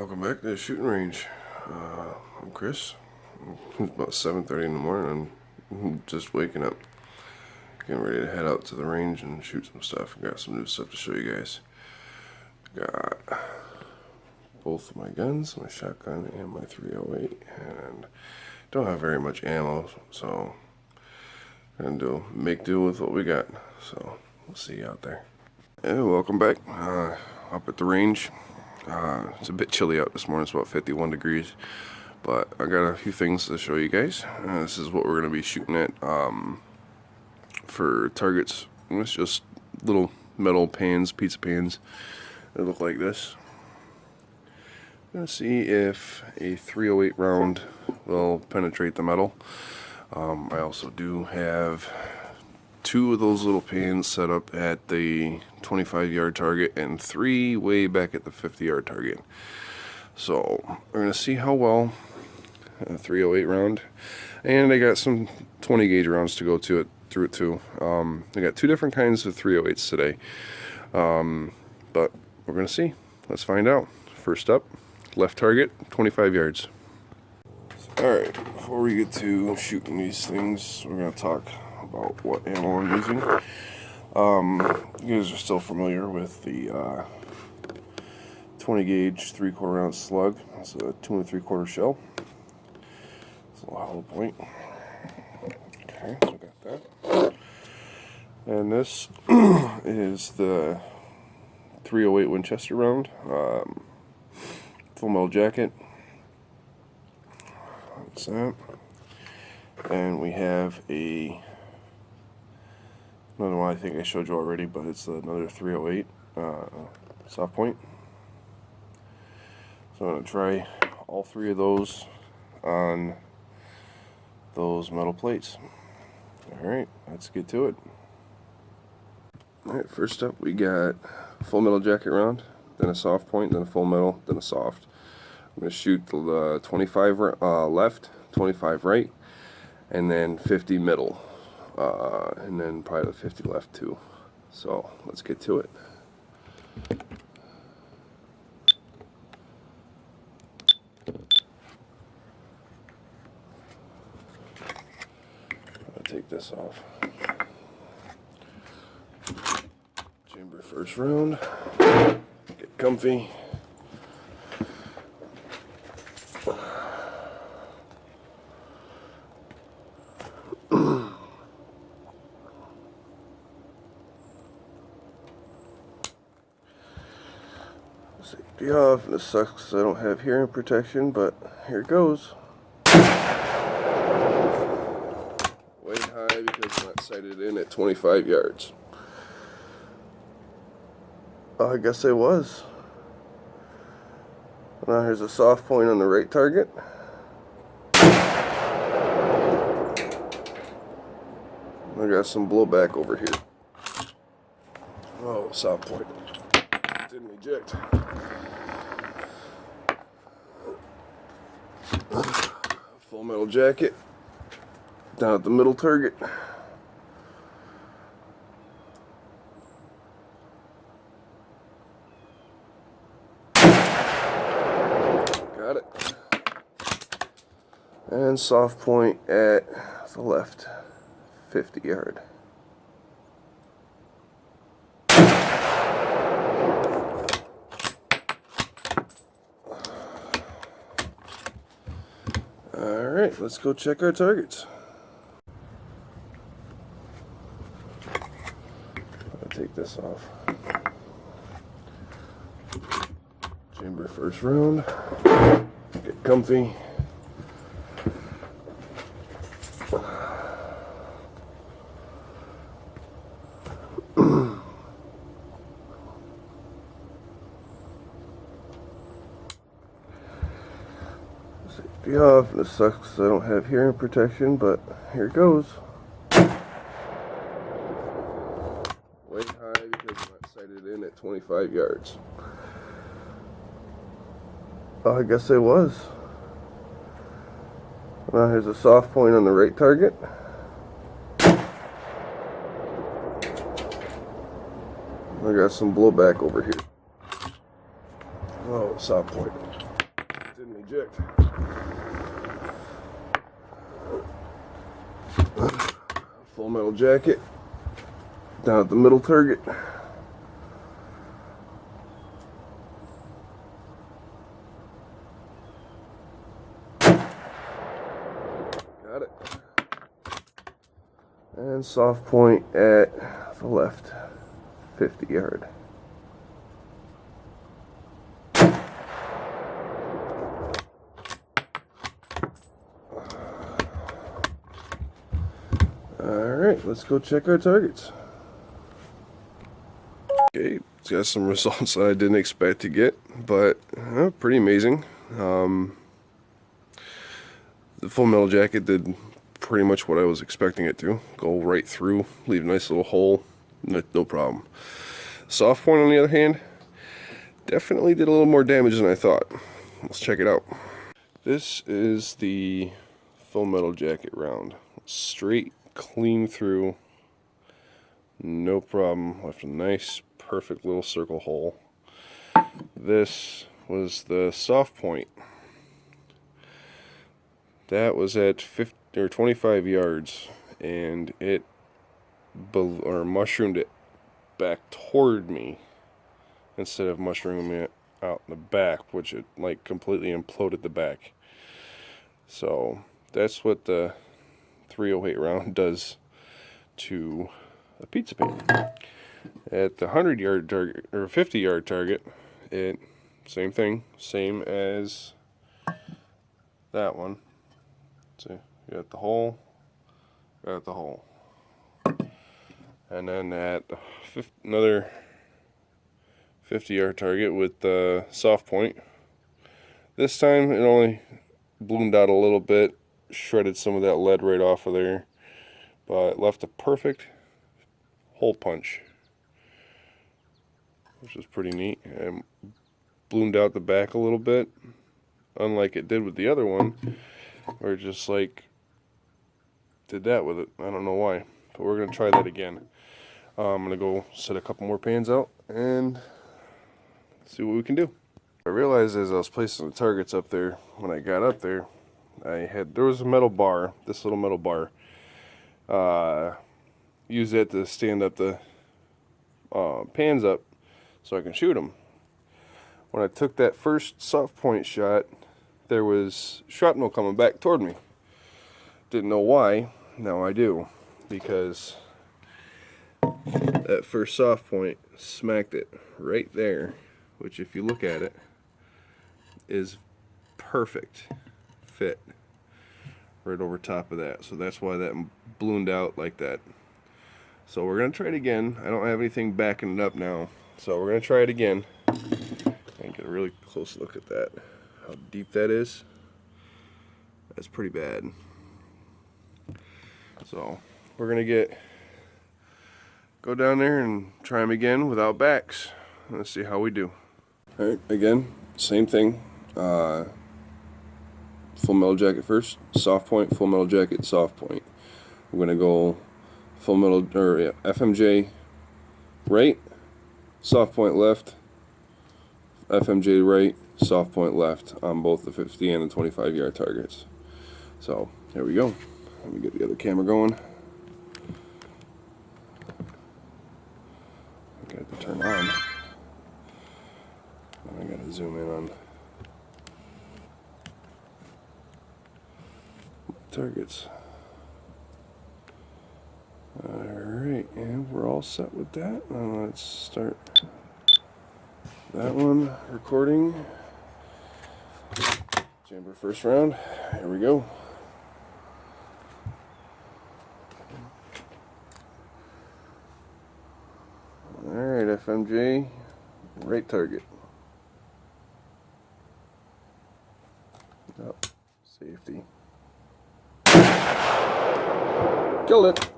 Welcome back to the shooting range. I'm Chris. It's about 7:30 in the morning. I'm just waking up, getting ready to head out to the range and shoot some stuff. Got some new stuff to show you guys. Got both of my guns, my shotgun and my 308, and don't have very much ammo, so I'm gonna make do with what we got. So we'll see you out there. And welcome back. Up at the range. It's a bit chilly out this morning. It's about 51 degrees, but I got a few things to show you guys. This is what we're going to be shooting at for targets. It's just little metal pans, pizza pans that look like this. I'm going to see if a 308 round will penetrate the metal. I also do have two of those little pans set up at the 25-yard target and three way back at the 50-yard target. So we're going to see how well a 308 round, and I got some 20 gauge rounds to go through it too. I got two different kinds of 308s today, but we're going to see. Let's find out. First up, left target, 25 yards. Alright, before we get to shooting these things, we're going to talk about what ammo I'm using. You guys are still familiar with the 20 gauge 3/4 ounce slug. It's a 2 3/4 shell. It's a little hollow point. Okay, so I got that. And this is the 308 Winchester round. Full metal jacket. That's that. And we have another one I think I showed you already, but it's another 308 soft point. So I'm going to try all three of those on those metal plates. Alright, let's get to it. Alright, first up we got a full metal jacket round, then a soft point, then a full metal, then a soft. I'm going to shoot the 25 left, 25 right, and then 50 middle. And then probably the 50 left too. So let's get to it. I'll take this off. Chamber first round. Get comfy. Safety off, and this sucks because I don't have hearing protection, but here it goes. Way high because I'm not sighted in at 25 yards. Oh, I guess I was. Now here's a soft point on the right target. I got some blowback over here. Oh, soft point. Didn't eject. Full metal jacket down at the middle target. Got it. And soft point at the left 50 yard. Alright, let's go check our targets. I'll take this off. Chamber first round. Get comfy. Safety off, and this sucks because I don't have hearing protection, but here it goes. Way high because I'm not sighted in at 25 yards. Oh, I guess I was. Now here's a soft point on the right target. I got some blowback over here. Oh, soft point. eject. Full metal jacket down at the middle target. Got it. And soft point at the left, 50 yard. Alright, let's go check our targets. Okay, it's got some results that I didn't expect to get, but pretty amazing. The full metal jacket did pretty much what I was expecting it to. Go right through, leave a nice little hole, no problem. Soft point, on the other hand, definitely did a little more damage than I thought. Let's check it out. This is the full metal jacket round. Straight, clean through, no problem. Left a nice, perfect little circle hole. This was the soft point. That was at 50 or 25 yards, and it mushroomed it back toward me instead of mushrooming it out in the back, which it like completely imploded the back. So that's what the 308 round does to a pizza pan. At the 100-yard target or 50-yard target, it same thing, same as that one. See, you got the hole, got the hole, and then at another 50-yard target with the soft point. This time it only bloomed out a little bit, shredded some of that lead right off of there, but left a perfect hole punch, which was pretty neat. And bloomed out the back a little bit, unlike it did with the other one, where it just like did that with it. I don't know why, but we're gonna try that again. I'm gonna go set a couple more pans out and see what we can do. I realized as I was placing the targets up there, when I got up there, there was a metal bar, this little metal bar. Use that to stand up the pans up so I can shoot them. When I took that first soft point shot, there was shrapnel coming back toward me. Didn't know why. Now I do, because that first soft point smacked it right there, which if you look at it is perfect fit right over top of that. So that's why that ballooned out like that. So we're gonna try it again. I don't have anything backing it up now, so we're gonna try it again and get a really close look at that. How deep that is. That's pretty bad. So we're gonna go down there and try them again without backs. Let's see how we do. All right, again, same thing. Full metal jacket first, soft point, full metal jacket, soft point. We're gonna go full metal or FMJ right, soft point left, FMJ right, soft point left on both the 50 and the 25-yard targets. So there we go. Let me get the other camera going. I got to turn on. I got to zoom in on my targets. Alright, and we're all set with that. Now let's start that one recording. Chamber first round. Here we go. Alright, FMJ, right target. Oh, safety. Killed it.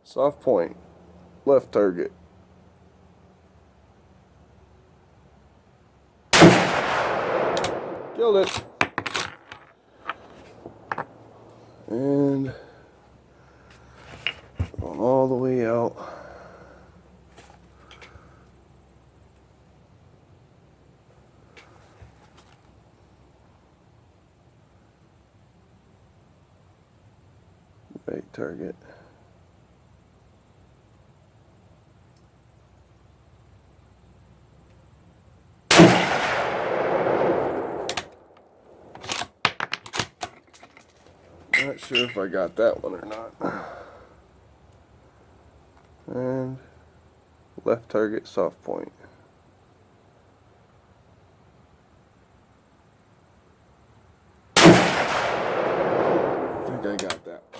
Soft point, left target. Killed it. And going all the way out. Right target. Not sure if I got that one or not. And left target, soft point. I think I got that one.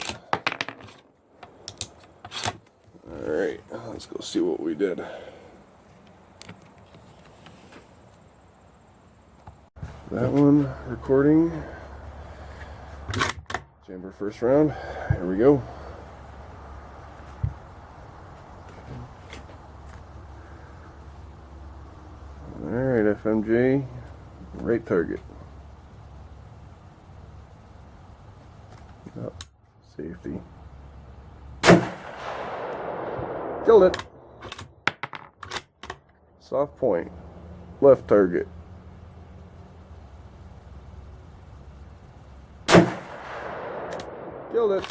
Alright, let's go see what we did. That one recording. Chamber first round. Here we go. Alright, FMJ, right target. Oh, safety. Killed it. Soft point. Left target. Killed it.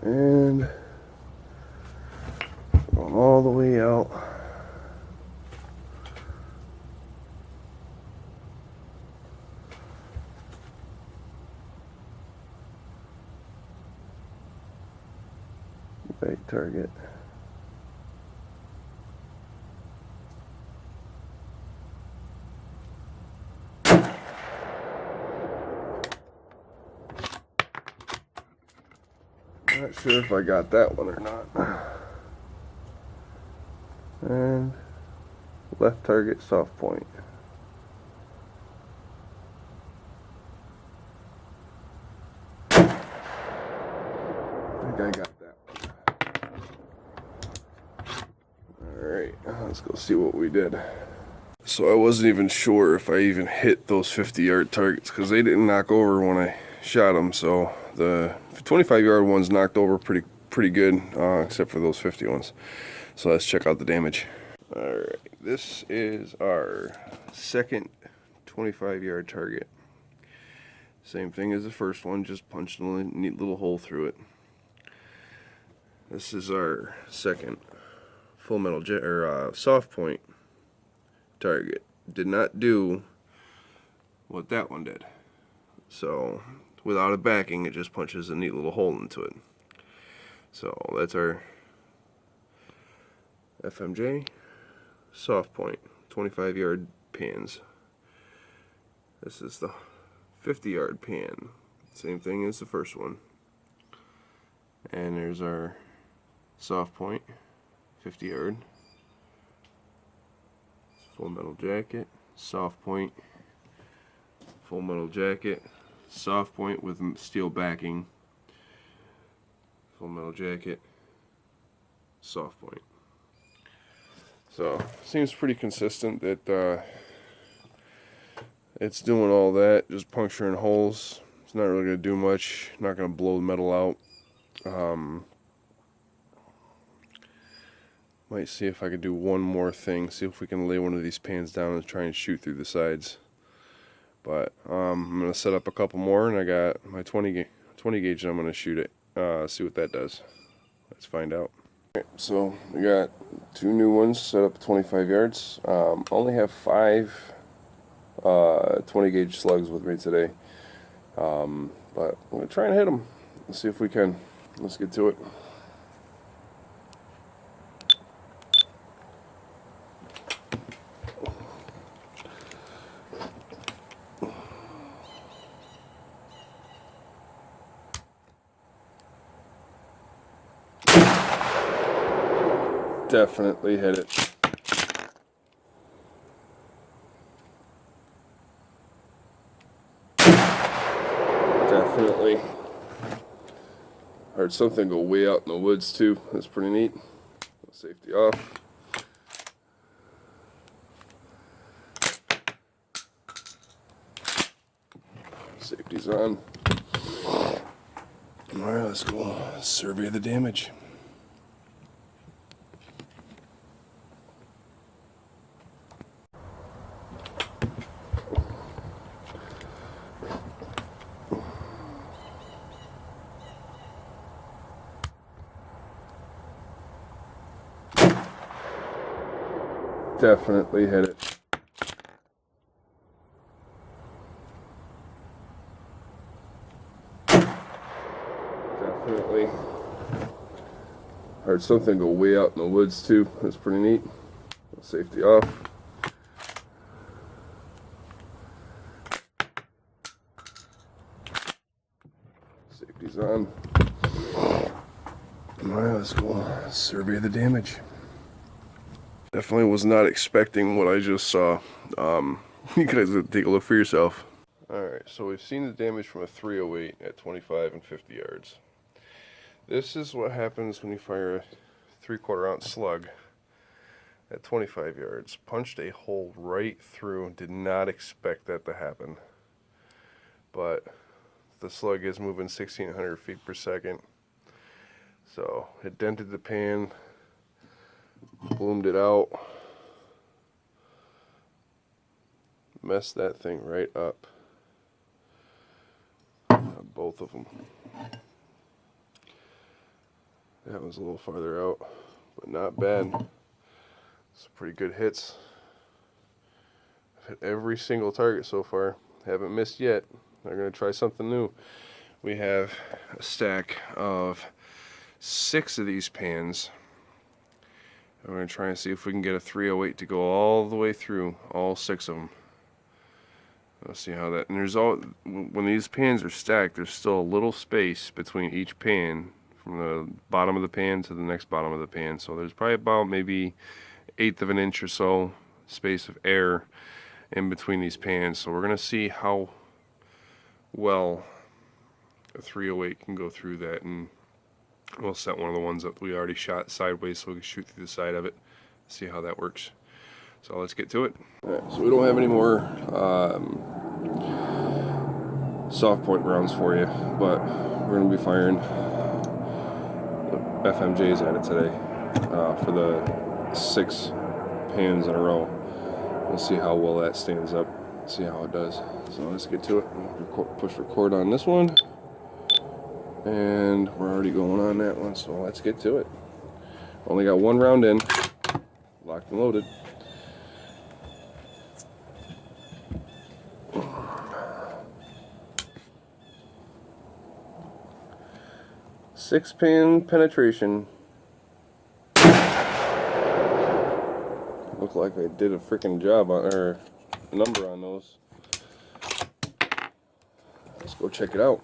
And going all the way out. Right target. Not sure if I got that one or not. And left target, soft point. I think I got that one. Alright, let's go see what we did. So I wasn't even sure if I even hit those 50-yard targets because they didn't knock over when I shot them. So the 25-yard ones knocked over pretty good, except for those 50 ones. So let's check out the damage. Alright, this is our second 25-yard target. Same thing as the first one, just punched a neat little hole through it. This is our second full metal soft point target. Did not do what that one did. So without a backing, it just punches a neat little hole into it. So that's our FMJ soft point 25-yard pans. This is the 50-yard pan. Same thing as the first one. And there's our soft point 50-yard. Full metal jacket, soft point, full metal jacket, soft point with steel backing, full metal jacket, soft point. So seems pretty consistent that it's doing all that, just puncturing holes. It's not really going to do much, not going to blow the metal out. Might see if I could do one more thing, see if we can lay one of these pans down and try and shoot through the sides. But I'm going to set up a couple more, and I got my 20 gauge and I'm going to shoot it, see what that does. Let's find out. Okay, so we got two new ones set up at 25 yards. Only have 5 20 gauge slugs with me today. But I'm going to try and hit them. Let's see if we can. Let's get to it. Definitely hit it. Definitely. Heard something go way out in the woods too. That's pretty neat. Safety off. Safety's on. Alright, let's go survey the damage. Definitely hit it. Definitely. Heard something go way out in the woods too. That's pretty neat. Safety off. Safety's on. Alright, let's go survey the damage. Definitely was not expecting what I just saw. You guys take a look for yourself. Alright, so we've seen the damage from a 308 at 25 and 50 yards. This is what happens when you fire a 3/4 ounce slug at 25 yards. Punched a hole right through. Did not expect that to happen. But the slug is moving 1,600 feet per second. So it dented the pan, bloomed it out, messed that thing right up. Both of them. That was a little farther out, but not bad. Some pretty good hits. I've hit every single target so far. Haven't missed yet. I'm going to try something new. We have a stack of 6 of these pans. I'm going to try and see if we can get a 308 to go all the way through, all 6 of them. Let's see how that, and there's all, when these pans are stacked, there's still a little space between each pan, from the bottom of the pan to the next bottom of the pan. So there's probably about maybe 1/8 of an inch or so space of air in between these pans. So we're going to see how well a 308 can go through that, and we'll set one of the ones that we already shot sideways so we can shoot through the side of it, see how that works. So let's get to it. Alright, so we don't have any more soft point rounds for you, but we're going to be firing FMJs at it today for the 6 pans in a row. We'll see how well that stands up, see how it does. So let's get to it. Push record on this one, and we're already going on that one, so let's get to it. Only got 1 round in, locked and loaded. Six pan penetration. Look like I did a freaking job on, or a number on those. Let's go check it out.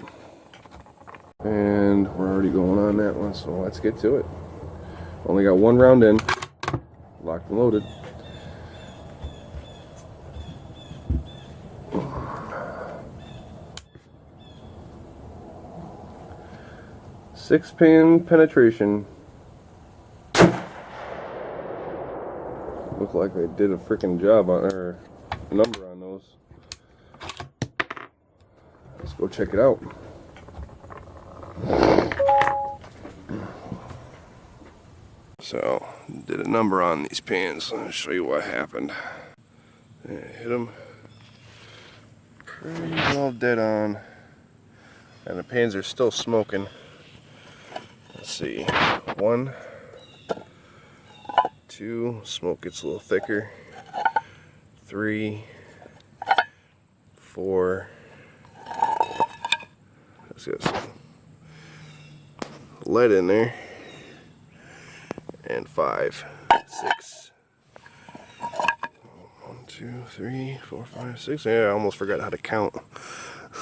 And we're already going on that one, so let's get to it. Only got 1 round in, locked and loaded. Six pan penetration. Look like I did a freaking job on, or a number on those. Let's go check it out. So, did a number on these pans. I'll show you what happened. Hit them pretty well dead on, and the pans are still smoking. Let's see, 1, 2, smoke gets a little thicker, 3, 4, let's get some lead in there, and 5, 6, 1, 2, 3, 4, 5, 6, yeah, I almost forgot how to count.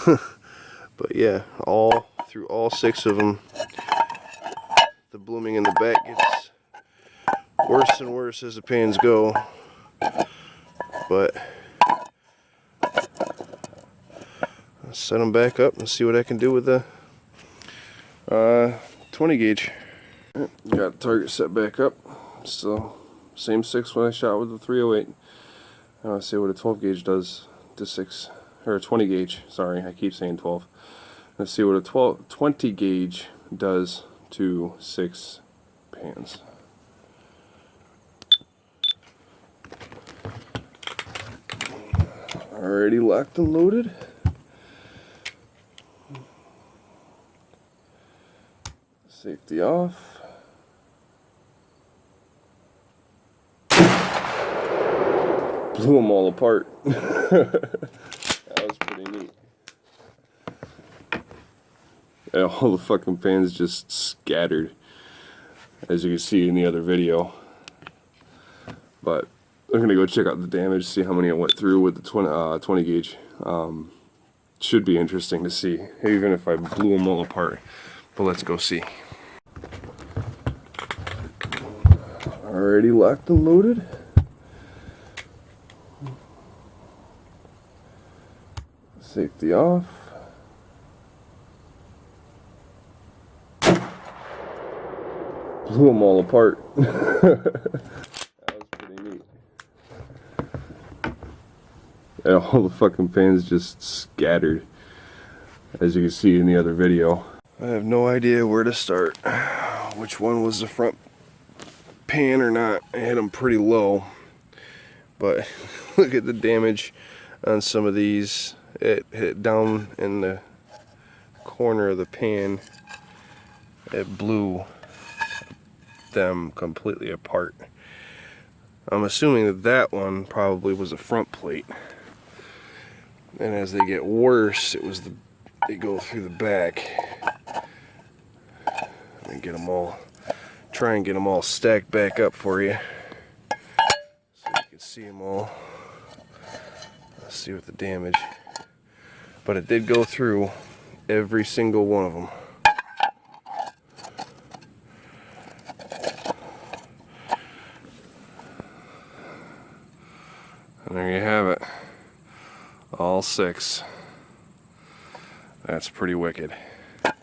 But yeah, all through all 6 of them. The blooming in the back gets worse and worse as the pans go, but let's set them back up and see what I can do with the 20 gauge. Got the target set back up. Still same 6 when I shot with the 308. I want to see what a 12 gauge does to 6, or a 20 gauge. Sorry, I keep saying 12. Let's see what a 20 gauge does to 6 pans. Already locked and loaded. Safety off. blew them all apart. That was pretty neat. Yeah, all the fucking pans just scattered, as you can see in the other video. But I'm gonna go check out the damage, see how many I went through with the 20 gauge. Should be interesting to see, even if I blew them all apart. But let's go see. Already locked and loaded. Safety off. Blew them all apart. That was pretty neat. Yeah, all the fucking pans just scattered, as you can see in the other video. I have no idea where to start. Which one was the front pan or not. I had them pretty low. But look at the damage on some of these. It hit down in the corner of the pan. It blew them completely apart. I'm assuming that that one probably was a front plate, and as they get worse, they go through the back and get them all, try and get them all stacked back up for you so you can see them all. Let's see what the damage, but it did go through every single one of them. And there you have it, all 6. That's pretty wicked. I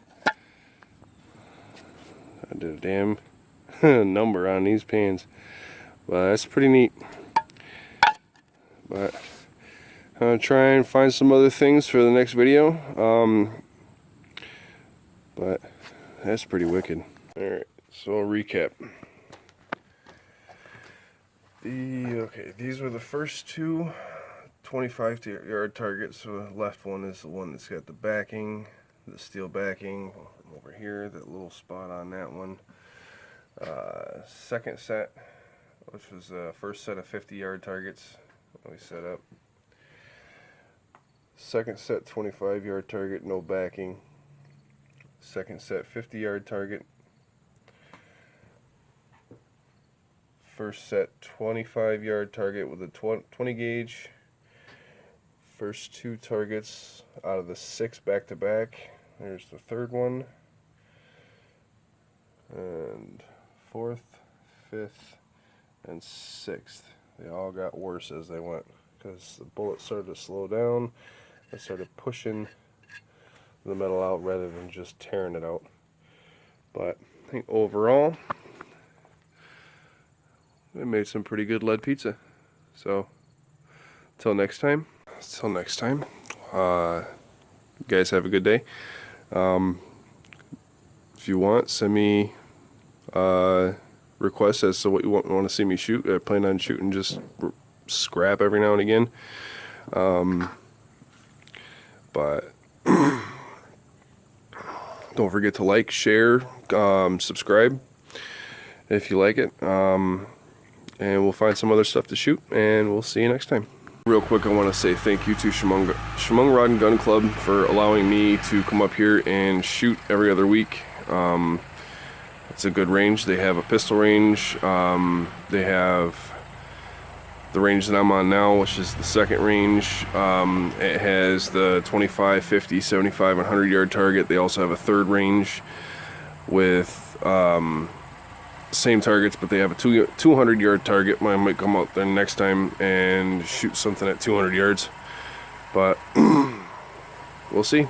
did a damn number on these pans, but that's pretty neat. But I'm gonna try and find some other things for the next video. But that's pretty wicked. Alright, so I'll recap. Okay, these were the first 2 25-yard targets. So the left one is the one that's got the backing, the steel backing over here, that little spot on that one. Second set, which was the first set of 50-yard targets that we set up. Second set 25-yard target, no backing. Second set 50-yard target. First set 25-yard target with a 20 gauge. First 2 targets out of the 6 back-to-back. There's the third one. And 4th, 5th, and 6th. They all got worse as they went because the bullet started to slow down. I started pushing the metal out rather than just tearing it out. But I think overall, I made some pretty good lead pizza. So, until next time, you guys have a good day. If you want, send me requests as to what you want to see me shoot. I plan on shooting just scrap every now and again. But don't forget to like, share, subscribe if you like it. And we'll find some other stuff to shoot, and we'll see you next time. Real quick, I want to say thank you to Shamong Rod and Gun Club for allowing me to come up here and shoot every other week. It's a good range. They have a pistol range. They have the range that I'm on now, which is the second range. It has the 25, 50, 75, and 100-yard target. They also have a third range with same targets, but they have a 200-yard target. I might come out there next time and shoot something at 200 yards, but we'll see.